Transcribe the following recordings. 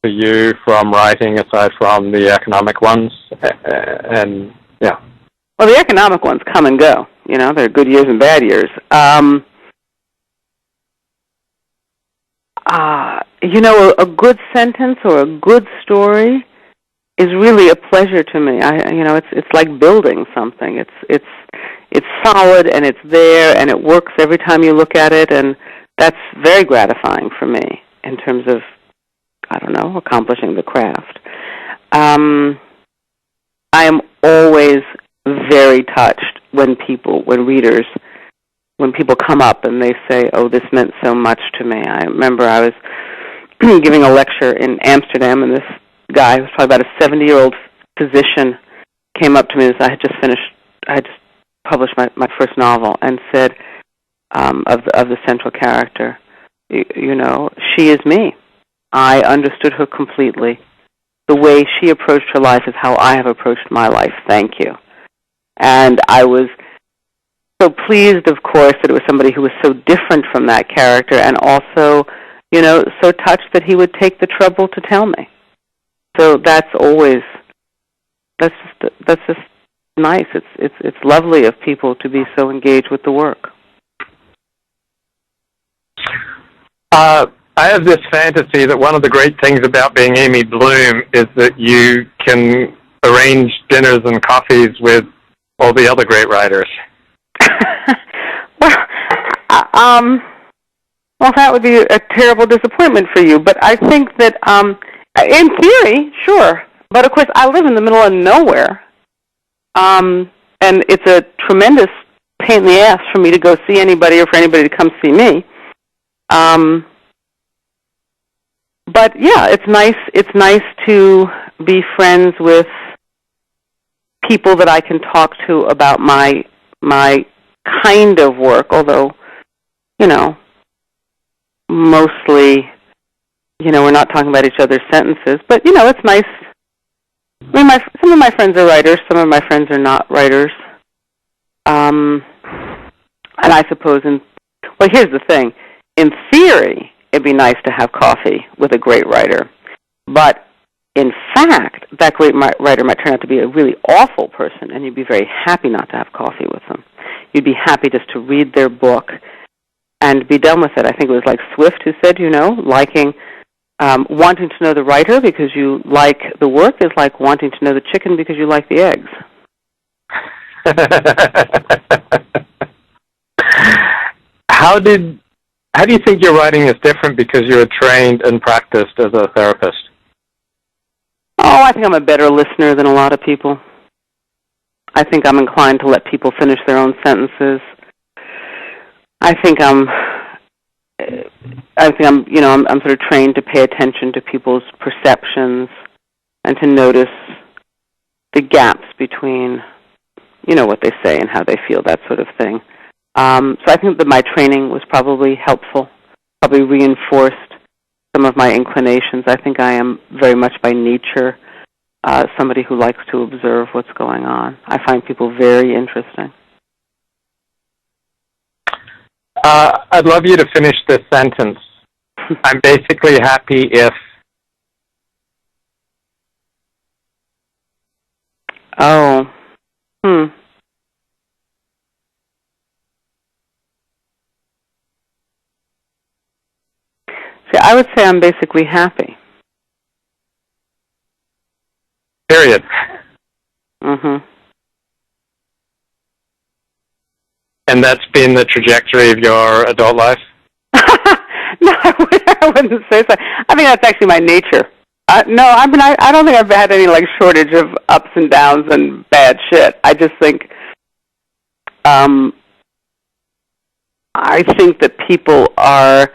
for you from writing, aside from the economic ones? And yeah. Well, the economic ones come and go. You know, there are good years and bad years. You know, a good sentence or a good story is really a pleasure to me. You know, it's like building something. It's solid and it's there and it works every time you look at it, and that's very gratifying for me in terms of, I don't know, accomplishing the craft. I am always very touched when readers come up and they say, "Oh, this meant so much to me." I remember I was giving a lecture in Amsterdam, and this guy, who was probably about a 70-year-old physician, came up to me and said, I had just published my first novel, and said of the central character, you know, she is me. I understood her completely. The way she approached her life is how I have approached my life. Thank you. And I was so pleased, of course, that it was somebody who was so different from that character, and also, you know, so touched that he would take the trouble to tell me. So that's just nice. It's lovely of people to be so engaged with the work. I have this fantasy that one of the great things about being Amy Bloom is that you can arrange dinners and coffees with all the other great writers. Well, that would be a terrible disappointment for you. But I think that, in theory, sure. But of course, I live in the middle of nowhere, and it's a tremendous pain in the ass for me to go see anybody or for anybody to come see me. But yeah, it's nice. It's nice to be friends with people that I can talk to about my kind of work. Although, you know, mostly, you know, we're not talking about each other's sentences. But you know, it's nice. I mean, some of my friends are writers. Some of my friends are not writers. And I suppose, well, here's the thing. In theory, it'd be nice to have coffee with a great writer. But in fact, that great writer might turn out to be a really awful person, and you'd be very happy not to have coffee with them. You'd be happy just to read their book and be done with it. I think it was like Swift who said, you know, wanting to know the writer because you like the work is like wanting to know the chicken because you like the eggs. How do you think your writing is different because you're trained and practiced as a therapist? Oh, I think I'm a better listener than a lot of people. I think I'm inclined to let people finish their own sentences. I think I'm sort of trained to pay attention to people's perceptions and to notice the gaps between, you know, what they say and how they feel, that sort of thing. So I think that my training was probably helpful, probably reinforced some of my inclinations. I think I am very much by nature somebody who likes to observe what's going on. I find people very interesting. I'd love you to finish this sentence. I'm basically happy if... Oh. See, I would say I'm basically happy. Period. Mm-hmm. And that's been the trajectory of your adult life? No, I wouldn't say so. I think that's actually my nature. No, I mean, I don't think I've had any, like, shortage of ups and downs and bad shit. I just think, I think that people are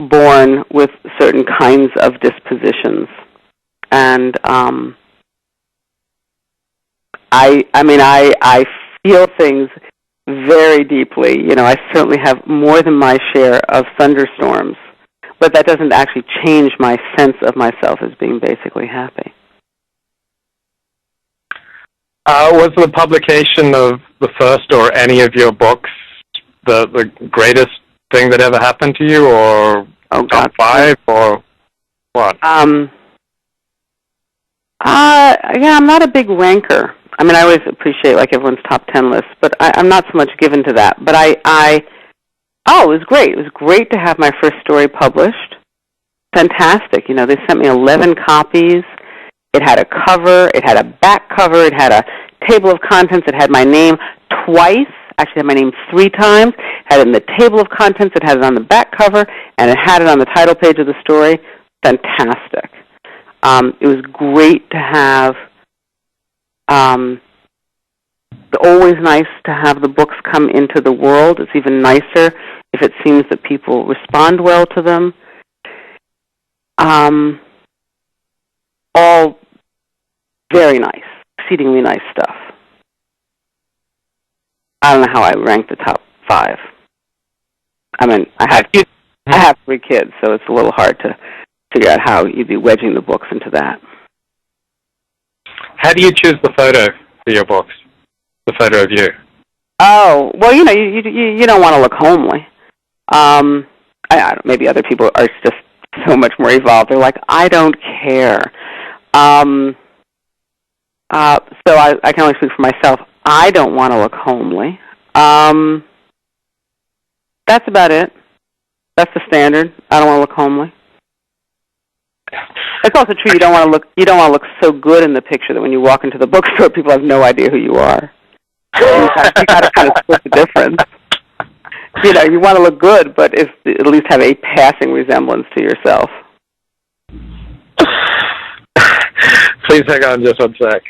born with certain kinds of dispositions. And, I feel things very deeply. You know, I certainly have more than my share of thunderstorms, but that doesn't actually change my sense of myself as being basically happy. Was the publication of the first or any of your books the greatest thing that ever happened to you, or top five, or what? Yeah, I'm not a big ranker. I mean, I always appreciate like everyone's top 10 lists, but I'm not so much given to that. But it was great. It was great to have my first story published. Fantastic. You know, they sent me 11 copies. It had a cover. It had a back cover. It had a table of contents. It had my name twice. Actually, it had my name 3 times. It had it in the table of contents. It had it on the back cover, and it had it on the title page of the story. Fantastic. It was great to have. It's always nice to have the books come into the world. It's even nicer if it seems that people respond well to them. All very nice, exceedingly nice stuff. I don't know how I rank the top 5. I mean, I have 3 kids, so it's a little hard to figure out how you'd be wedging the books into that. How do you choose the photo for your books? The photo of you? Oh, well, you know, you don't want to look homely. Maybe other people are just so much more evolved. They're like, I don't care. So I can only speak for myself. I don't want to look homely. That's about it. That's the standard. I don't want to look homely. It's also true. You don't want to look so good in the picture that when you walk into the bookstore, people have no idea who you are. You got to kind of split the difference. You know, you want to look good, but at least have a passing resemblance to yourself. Please hang on just one sec.